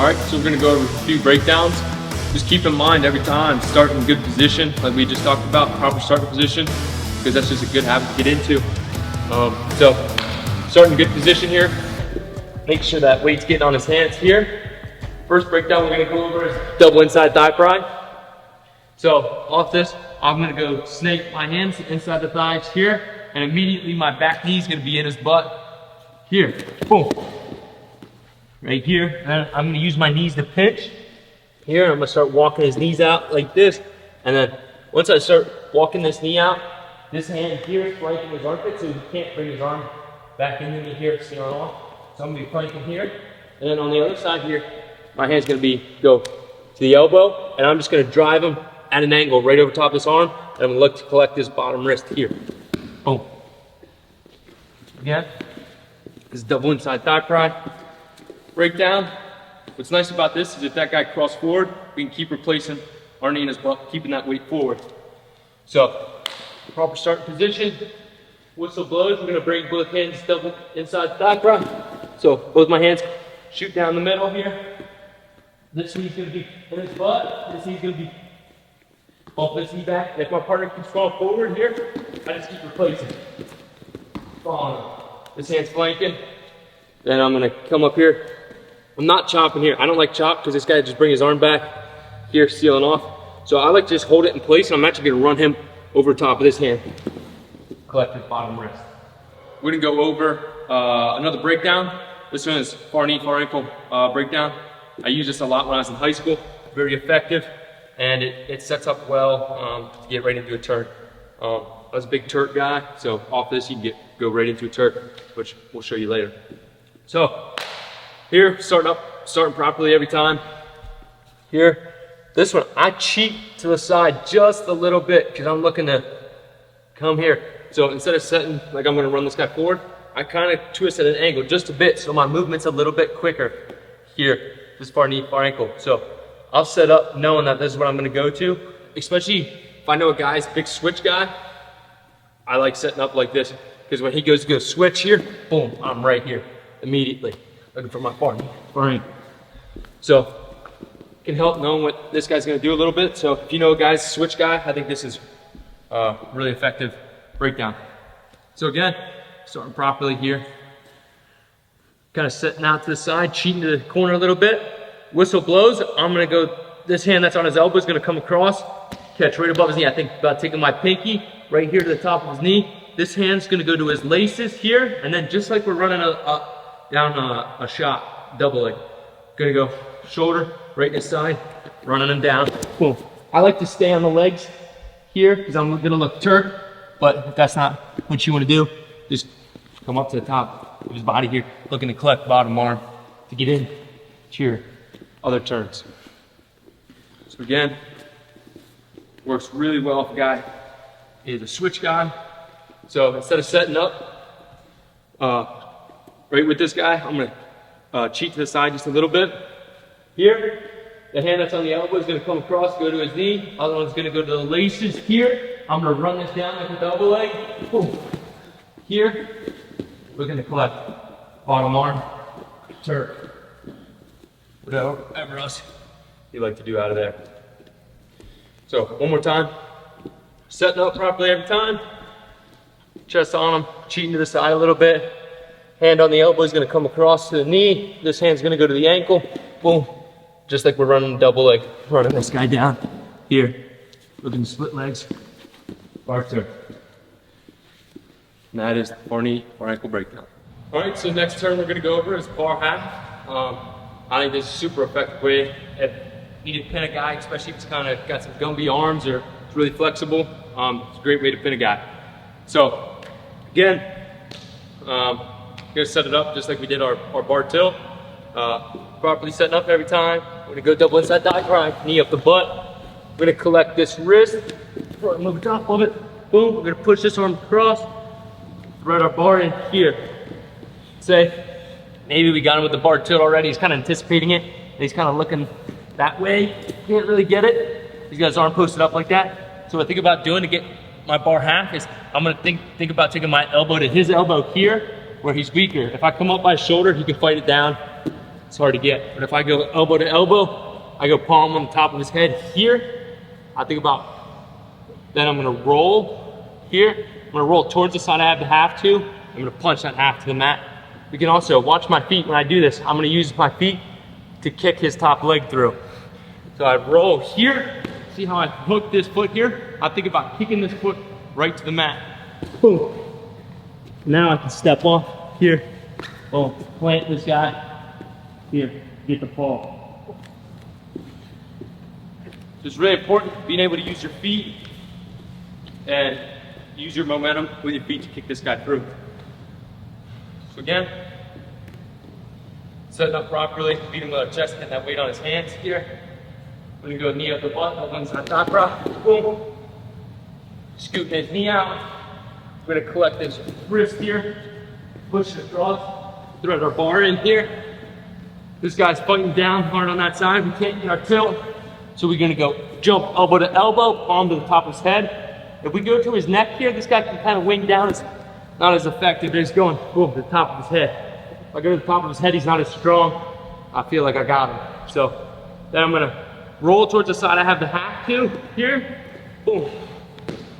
All right, so we're gonna go over a few breakdowns. Just keep in mind every time, start in good position, like we just talked about, proper starting position, because that's just a good habit to get into. So start in good position here. Make sure that weight's getting on his hands here. First breakdown we're gonna go over is double inside thigh pry. So off this, I'm gonna go snake my hands inside the thighs here, and immediately my back knee is gonna be in his butt here. Boom. Right here. And I'm gonna use my knees to pinch. Here, I'm gonna start walking his knees out like this. And then once I start walking this knee out, this hand here is flanking his armpit, so he can't bring his arm back into me here, steering off. So I'm gonna be flanking here. And then on the other side here, my hand's gonna go to the elbow, and I'm just gonna drive him at an angle right over top of this arm, and I'm gonna look to collect this bottom wrist here. Boom. Again, this is double inside thigh pry. Breakdown. What's nice about this is if that guy crosses forward, we can keep replacing our knee in his butt, keeping that weight forward. So, proper start position. Whistle blows, we're gonna bring both hands double inside thigh pry. So, both my hands shoot down the middle here. This knee's gonna be in his butt. This knee's gonna be bump this knee back. And if my partner keeps falling forward here, I just keep replacing. This hand's flanking. Then I'm gonna come up here. I'm not chopping here. I don't like chop because this guy just bring his arm back here, sealing off. So I like to just hold it in place, and I'm actually gonna run him over top of this hand. Collect his bottom wrist. We're gonna go over another breakdown. This one is far knee, far ankle breakdown. I used this a lot when I was in high school. Very effective, and it sets up well to get right into a turn. I was a big turret guy, so off this you can go right into a turret, which we'll show you later. So here, starting properly every time. Here, this one, I cheat to the side just a little bit because I'm looking to come here. So instead of setting like I'm gonna run this guy forward, I kind of twist at an angle just a bit so my movement's a little bit quicker here. This far knee, far ankle. So I'll set up knowing that this is what I'm gonna go to, especially if I know a guy's big switch guy. I like setting up like this because when he goes to go switch here, boom, I'm right here immediately. Looking for my far knee, far ankle. So it can help knowing what this guy's gonna do a little bit. So if you know a guy's switch guy, I think this is a really effective breakdown. So again, starting properly here. Kind of setting out to the side, cheating to the corner a little bit. Whistle blows, I'm gonna go, this hand that's on his elbow is gonna come across, catch right above his knee. I think about taking my pinky right here to the top of his knee. This hand's gonna go to his laces here, and then just like we're running down a shot, double leg. Gonna go shoulder, right in his side, running him down, boom. I like to stay on the legs here because I'm gonna look turk, but if that's not what you wanna do, just come up to the top of his body here, looking to collect bottom arm to get in to your other turns. So again, works really well if a guy is a switch guy. So instead of setting up right with this guy, I'm gonna cheat to the side just a little bit. Here, the hand that's on the elbow is gonna come across, go to his knee. Other one's gonna go to the laces here. I'm gonna run this down like a double leg. Boom. Here, we're gonna collect bottom arm, turn, whatever else you like to do out of there. So one more time, setting up properly every time. Chest on him, cheating to the side a little bit. Hand on the elbow is gonna come across to the knee. This hand's gonna go to the ankle. Boom. Just like we're running double leg, running this guy down here. Looking to split legs, bar turn. And that is the far knee, far ankle breakdown. All right, so next turn we're gonna go over is bar half. I think this is a super effective way. If you need to pin a guy, especially if he's kind of got some Gumby arms or it's really flexible, it's a great way to pin a guy. So again, gonna set it up just like we did our bar tilt. Properly setting up every time. We're gonna go double inside thigh pry, knee up the butt. We're gonna collect this wrist, move the top of it, boom. We're gonna push this arm across, thread our bar in here. Say, maybe we got him with the bar tilt already. He's kind of anticipating it. And he's kind of looking that way. Can't really get it. He's got his arm posted up like that. So what I think about doing to get my bar half is I'm gonna think about taking my elbow to his elbow here where he's weaker. If I come up by his shoulder, he can fight it down it's hard to get. But if I go elbow to elbow, I go palm on the top of his head here. I think about, then I'm gonna roll here. I'm gonna roll towards the side I have the half to. I'm gonna punch that half to the mat. We can also watch my feet when I do this. I'm gonna use my feet to kick his top leg through. So I roll here. See how I hook this foot here? I think about kicking this foot right to the mat. Boom. Now I can step off here. Boom. Plant this guy here. Get the fall. So it's really important being able to use your feet and use your momentum with your feet to kick this guy through. So again, setting up properly, beat him with our chest, getting that weight on his hands here. We're gonna go knee up the butt, that one's our top rock. Boom. Scooting his knee out. We're gonna collect his wrist here, push it across, thread our bar in here. This guy's fighting down hard on that side. We can't get our tilt. So we're gonna go jump elbow to elbow, palm to the top of his head. If we go to his neck here, this guy can kind of wing down. It's not as effective as going boom to the top of his head. If I go to the top of his head, he's not as strong. I feel like I got him. So then I'm gonna roll towards the side I have the half to here. Boom.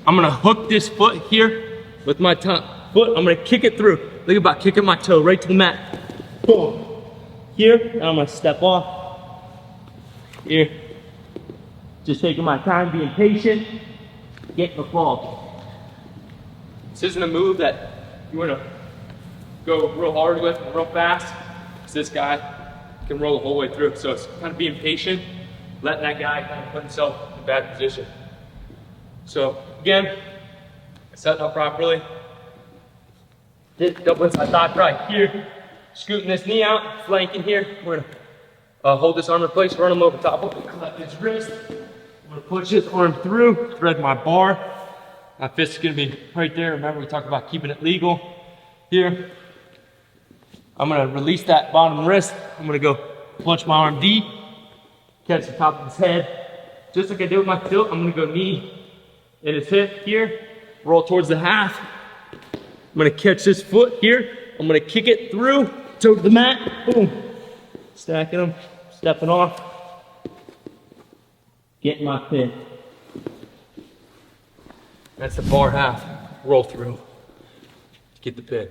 I'm gonna hook this foot here with my top foot. I'm gonna kick it through. Think about kicking my toe right to the mat. Boom. Here, and I'm gonna step off. Here. Just taking my time, being patient, getting the fall. This isn't a move that you wanna go real hard with and real fast. So this guy can roll the whole way through. So it's kind of being patient, letting that guy kind of put himself in a bad position. So again, setting up properly. Double inside thigh right here. Scooting this knee out, flanking here. We're gonna hold this arm in place, run him over top of it, collect his wrist. I'm gonna push this arm through, thread my bar. My fist is gonna be right there. Remember, we talked about keeping it legal here. I'm gonna release that bottom wrist. I'm gonna go punch my arm deep, catch the top of his head. Just like I did with my tilt, I'm gonna go knee in his hip here, roll towards the half. I'm gonna catch this foot here. I'm gonna kick it through, toe to the mat, boom. Stacking them, stepping off, getting my pin. That's the bar half, roll through, get the pin.